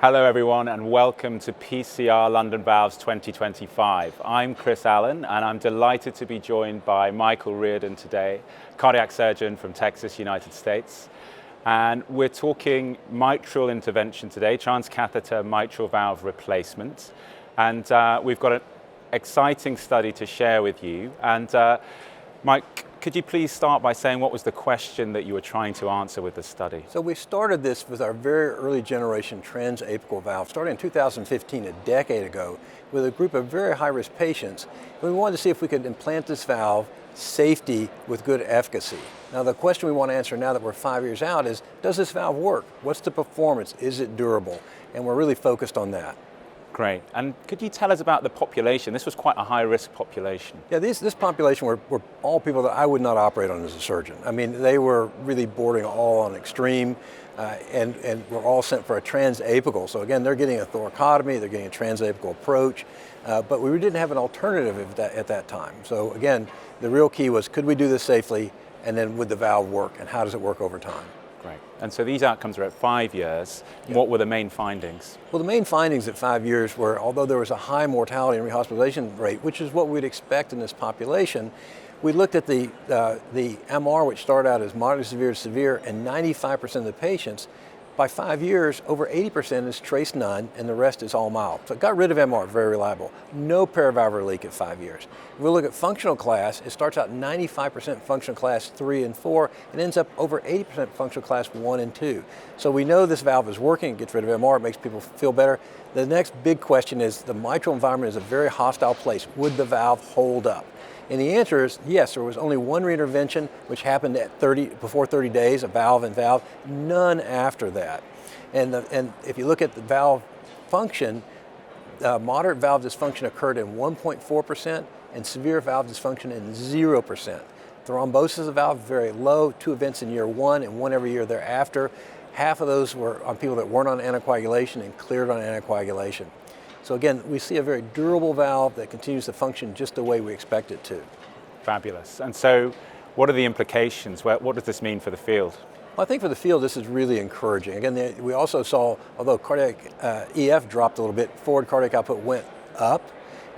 Hello everyone and welcome to PCR London Valves 2025. I'm Chris Allen and I'm delighted to be joined by Michael Reardon today, cardiac surgeon from Texas, United States. And we're talking mitral intervention today, transcatheter mitral valve replacement. And we've got an exciting study to share with you. And Mike, could you please start by saying what was the question that you were trying to answer with the study? So we started this with our very early generation transapical valve, starting in 2015, a decade ago, with a group of very high-risk patients. We wanted to see if we could implant this valve, safety with good efficacy. Now the question we want to answer now that we're 5 years out is, does this valve work? What's the performance? Is it durable? And we're really focused on that. Great. And could you tell us about the population? This was quite a high-risk population. Yeah, this population were all people that I would not operate on as a surgeon. I mean, they were really bordering all on extreme, and were all sent for a transapical. So again, they're getting a thoracotomy, they're getting a transapical approach, but we didn't have an alternative at that time. So again, the real key was, could we do this safely, and then would the valve work, and how does it work over time? Great. And so these outcomes are at 5 years. Yeah. What were the main findings? Well, the main findings at 5 years were, although there was a high mortality and rehospitalization rate, which is what we'd expect in this population, we looked at the MR, which started out as moderate to severe, and 95% of the patients, by 5 years, over 80% is trace none, and the rest is all mild. So it got rid of MR, very reliable. No paravalvular leak at 5 years. If we look at functional class, it starts out 95% functional class 3 and 4, and ends up over 80% functional class 1 and 2. So we know this valve is working, it gets rid of MR, it makes people feel better. The next big question is, the mitral environment is a very hostile place. Would the valve hold up? And the answer is yes. There was only one reintervention, which happened at before 30 days, a valve and valve, none after that. And if you look at the valve function, moderate valve dysfunction occurred in 1.4% and severe valve dysfunction in 0%. Thrombosis of the valve, very low, 2 events in year 1 and 1 every year thereafter. Half of those were on people that weren't on anticoagulation and cleared on anticoagulation. So again, we see a very durable valve that continues to function just the way we expect it to. Fabulous. And so what are the implications? What does this mean for the field? Well, I think for the field, this is really encouraging. Again, we also saw, although cardiac EF dropped a little bit, forward cardiac output went up,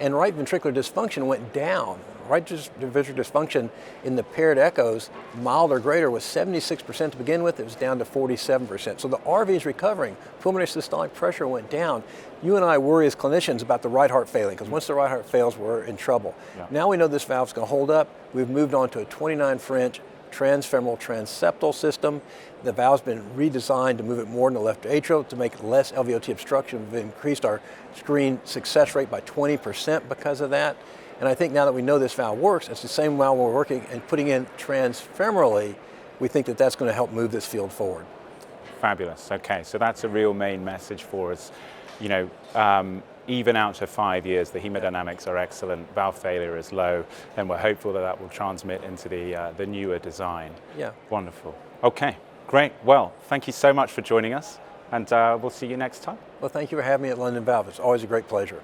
and right ventricular dysfunction went down. Right ventricular dysfunction in the paired echoes, mild or greater, was 76% to begin with. It was down to 47%. So the RV is recovering. Pulmonary systolic pressure went down. You and I worry as clinicians about the right heart failing, because once the right heart fails, we're in trouble. Yeah. Now we know this valve's going to hold up. We've moved on to a 29 French transfemoral transeptal system. The valve's been redesigned to move it more in the left atrial to make less LVOT obstruction. We've increased our screen success rate by 20% because of that. And I think now that we know this valve works, it's the same valve we're working and putting in transfemorally, we think that that's going to help move this field forward. Fabulous. Okay, so that's a real main message for us. You know, even out to 5 years, the hemodynamics are excellent, valve failure is low, and we're hopeful that that will transmit into the newer design. Yeah. Wonderful. Okay, great. Well, thank you so much for joining us, and we'll see you next time. Well, thank you for having me at London Valves. It's always a great pleasure.